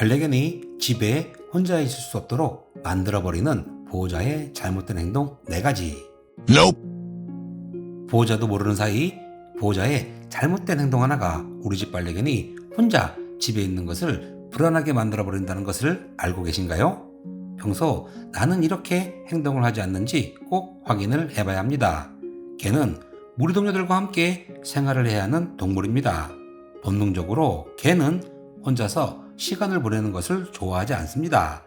반려견이 집에 혼자 있을 수 없도록 만들어버리는 보호자의 잘못된 행동 4가지. 보호자도 모르는 사이 보호자의 잘못된 행동 하나가 우리 집 반려견이 혼자 집에 있는 것을 불안하게 만들어버린다는 것을 알고 계신가요? 평소 나는 이렇게 행동을 하지 않는지 꼭 확인을 해봐야 합니다. 개는 무리 동료들과 함께 생활을 해야 하는 동물입니다. 본능적으로 개는 혼자서 시간을 보내는 것을 좋아하지 않습니다.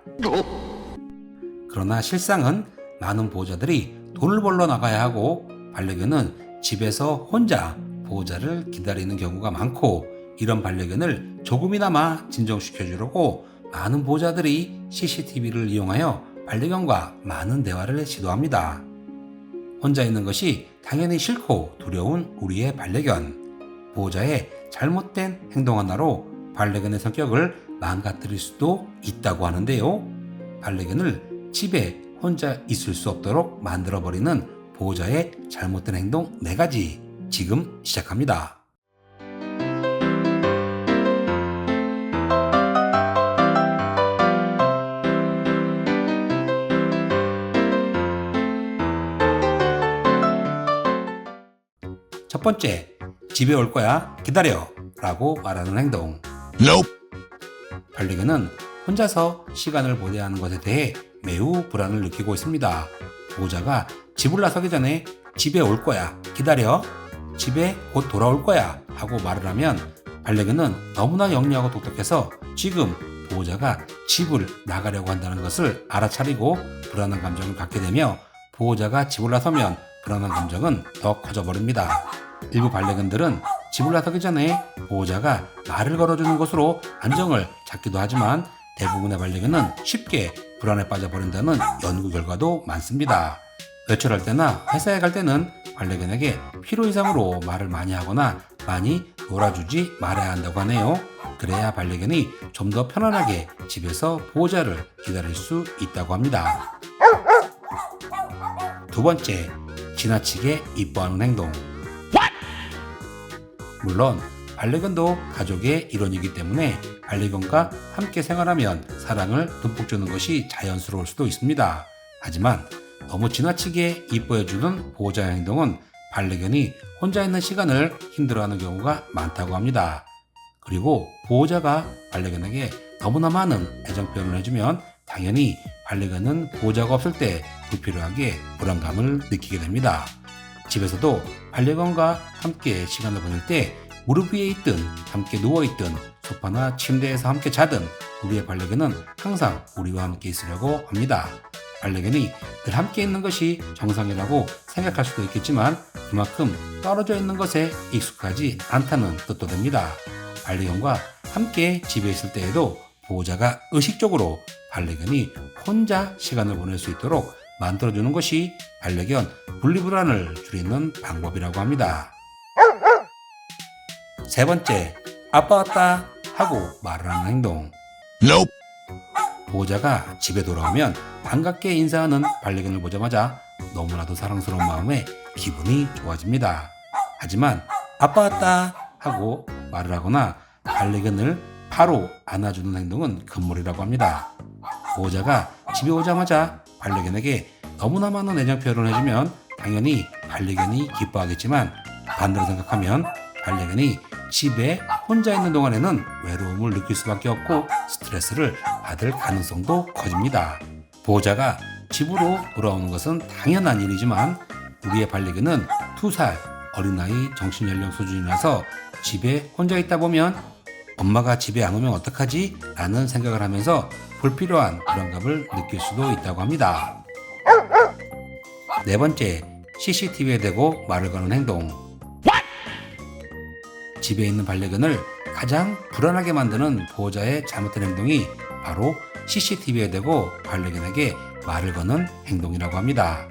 그러나 실상은 많은 보호자들이 돈을 벌러 나가야 하고 반려견은 집에서 혼자 보호자를 기다리는 경우가 많고, 이런 반려견을 조금이나마 진정시켜주려고 많은 보호자들이 CCTV를 이용하여 반려견과 많은 대화를 시도합니다. 혼자 있는 것이 당연히 싫고 두려운 우리의 반려견. 보호자의 잘못된 행동 하나로 반려견의 성격을 망가뜨릴 수도 있다고 하는데요. 반려견을 집에 혼자 있을 수 없도록 만들어버리는 보호자의 잘못된 행동 4가지 지금 시작합니다. 첫 번째, 집에 올 거야 기다려 라고 말하는 행동. 반려견은 혼자서 시간을 보내야 하는 것에 대해 매우 불안을 느끼고 있습니다. 보호자가 집을 나서기 전에 집에 올 거야 기다려, 집에 곧 돌아올 거야 하고 말을 하면 반려견은 너무나 영리하고 똑똑해서 지금 보호자가 집을 나가려고 한다는 것을 알아차리고 불안한 감정을 갖게 되며, 보호자가 집을 나서면 불안한 감정은 더 커져버립니다. 일부 반려견들은 집을 나서기 전에 보호자가 말을 걸어주는 것으로 안정을 찾기도 하지만 대부분의 반려견은 쉽게 불안에 빠져버린다는 연구 결과도 많습니다. 외출할 때나 회사에 갈 때는 반려견에게 필요 이상으로 말을 많이 하거나 많이 놀아주지 말아야 한다고 하네요. 그래야 반려견이 좀 더 편안하게 집에서 보호자를 기다릴 수 있다고 합니다. 두 번째, 지나치게 이뻐하는 행동. 물론 반려견도 가족의 일원이기 때문에 반려견과 함께 생활하면 사랑을 듬뿍 주는 것이 자연스러울 수도 있습니다. 하지만 너무 지나치게 이뻐해주는 보호자의 행동은 반려견이 혼자 있는 시간을 힘들어하는 경우가 많다고 합니다. 그리고 보호자가 반려견에게 너무나 많은 애정 표현을 해주면 당연히 반려견은 보호자가 없을 때 불필요하게 불안감을 느끼게 됩니다. 집에서도 반려견과 함께 시간을 보낼 때 무릎 위에 있든 함께 누워있든 소파나 침대에서 함께 자든 우리의 반려견은 항상 우리와 함께 있으려고 합니다. 반려견이 늘 함께 있는 것이 정상이라고 생각할 수도 있겠지만 그만큼 떨어져 있는 것에 익숙하지 않다는 뜻도 됩니다. 반려견과 함께 집에 있을 때에도 보호자가 의식적으로 반려견이 혼자 시간을 보낼 수 있도록 만들어주는 것이 반려견 분리불안을 줄이는 방법이라고 합니다. 세 번째, 아빠 왔다 하고 말을 하는 행동. 보호자가 집에 돌아오면 반갑게 인사하는 반려견을 보자마자 너무나도 사랑스러운 마음에 기분이 좋아집니다. 하지만 아빠 왔다 하고 말을 하거나 반려견을 바로 안아주는 행동은 금물이라고 합니다. 보호자가 집에 오자마자 반려견에게 너무나 많은 애정 표현을 해주면 당연히 반려견이 기뻐하겠지만, 반대로 생각하면 반려견이 집에 혼자 있는 동안에는 외로움을 느낄 수밖에 없고 스트레스를 받을 가능성도 커집니다. 보호자가 집으로 돌아오는 것은 당연한 일이지만 우리의 반려견은 2살 어린아이 정신연령 수준이라서 집에 혼자 있다 보면 엄마가 집에 안 오면 어떡하지? 라는 생각을 하면서 불필요한 불안감을 느낄 수도 있다고 합니다. 네 번째, CCTV에 대고 말을 거는 행동. 집에 있는 반려견을 가장 불안하게 만드는 보호자의 잘못된 행동이 바로 CCTV에 대고 반려견에게 말을 거는 행동이라고 합니다.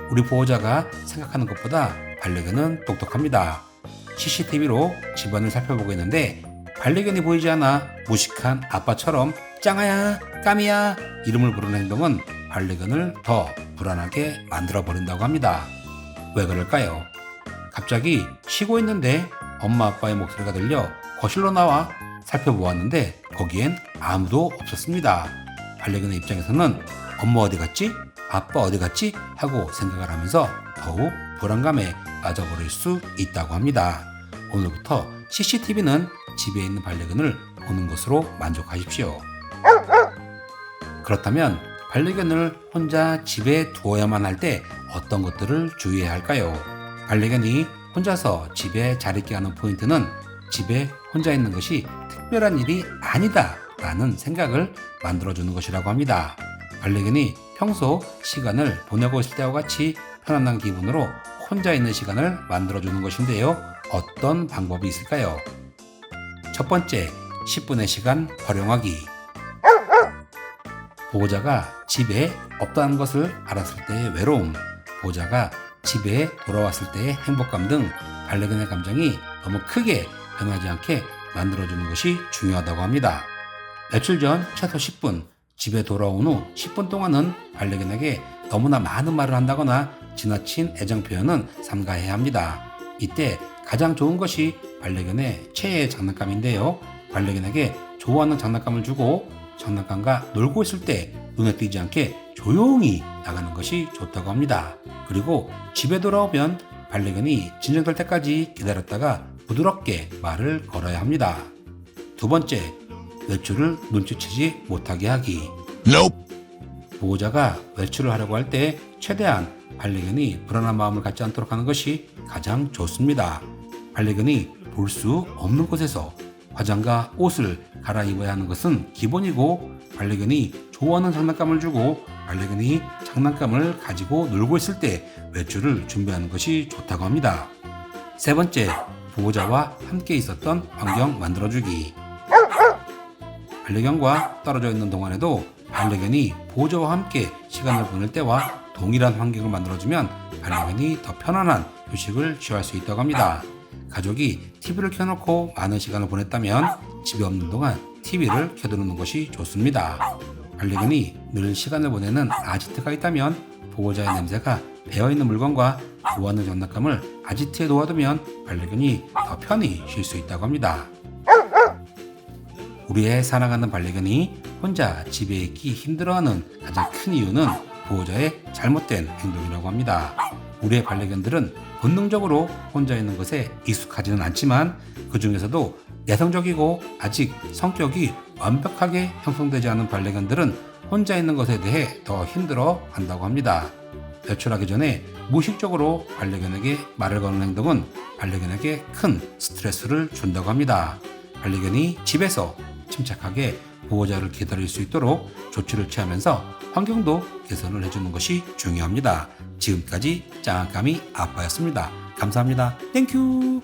우리 보호자가 생각하는 것보다 반려견은 똑똑합니다. CCTV로 집안을 살펴보고 있는데 반려견이 보이지 않아 무식한 아빠처럼 짱아야, 까미야 이름을 부르는 행동은 반려견을 더 불안하게 만들어버린다고 합니다. 왜 그럴까요? 갑자기 쉬고 있는데 엄마 아빠의 목소리가 들려 거실로 나와 살펴보았는데 거기엔 아무도 없었습니다. 반려견의 입장에서는 엄마 어디 갔지? 아빠 어디 갔지? 하고 생각을 하면서 더욱 불안감에 빠져버릴 수 있다고 합니다. 오늘부터 CCTV는 집에 있는 반려견을 보는 것으로 만족하십시오. 그렇다면 반려견을 혼자 집에 두어야만 할 때 어떤 것들을 주의해야 할까요? 반려견이 혼자서 집에 잘 있게 하는 포인트는 집에 혼자 있는 것이 특별한 일이 아니다 라는 생각을 만들어주는 것이라고 합니다. 반려견이 평소 시간을 보내고 있을 때와 같이 편안한 기분으로 혼자 있는 시간을 만들어주는 것인데요. 어떤 방법이 있을까요? 첫 번째, 10분의 시간 활용하기. 보호자가 집에 없다는 것을 알았을 때의 외로움, 보호자가 집에 돌아왔을 때의 행복감 등 반려견의 감정이 너무 크게 변하지 않게 만들어주는 것이 중요하다고 합니다. 며칠 전 최소 10분, 집에 돌아온 후 10분 동안은 반려견에게 너무나 많은 말을 한다거나 지나친 애정 표현은 삼가해야 합니다. 이때 가장 좋은 것이 반려견의 최애 장난감인데요. 반려견에게 좋아하는 장난감을 주고 장난감과 놀고 있을 때 눈에 띄지 않게 조용히 나가는 것이 좋다고 합니다. 그리고 집에 돌아오면 반려견이 진정될 때까지 기다렸다가 부드럽게 말을 걸어야 합니다. 두 번째, 외출을 눈치채지 못하게 하기. 보호자가 외출을 하려고 할 때 최대한 반려견이 불안한 마음을 갖지 않도록 하는 것이 가장 좋습니다. 반려견이 볼 수 없는 곳에서 화장과 옷을 갈아입어야 하는 것은 기본이고, 반려견이 좋아하는 장난감을 주고 반려견이 장난감을 가지고 놀고 있을 때 외출을 준비하는 것이 좋다고 합니다. 세 번째, 보호자와 함께 있었던 환경 만들어주기. 반려견과 떨어져 있는 동안에도 반려견이 보호자와 함께 시간을 보낼 때와 동일한 환경을 만들어주면 반려견이 더 편안한 휴식을 취할 수 있다고 합니다. 가족이 TV를 켜놓고 많은 시간을 보냈다면 집에 없는 동안 TV를 켜두는 것이 좋습니다. 반려견이 늘 시간을 보내는 아지트가 있다면 보호자의 냄새가 배어있는 물건과 좋아하는 장난감을 아지트에 놓아두면 반려견이 더 편히 쉴 수 있다고 합니다. 우리의 사랑하는 반려견이 혼자 집에 있기 힘들어하는 가장 큰 이유는 보호자의 잘못된 행동이라고 합니다. 우리의 반려견들은 본능적으로 혼자 있는 것에 익숙하지는 않지만 그 중에서도 내성적이고 아직 성격이 완벽하게 형성되지 않은 반려견들은 혼자 있는 것에 대해 더 힘들어 한다고 합니다. 외출하기 전에 무의식적으로 반려견에게 말을 거는 행동은 반려견에게 큰 스트레스를 준다고 합니다. 반려견이 집에서 침착하게 보호자를 기다릴 수 있도록 조치를 취하면서 환경도 개선을 해주는 것이 중요합니다. 지금까지 짱아까미 아빠였습니다. 감사합니다. 땡큐.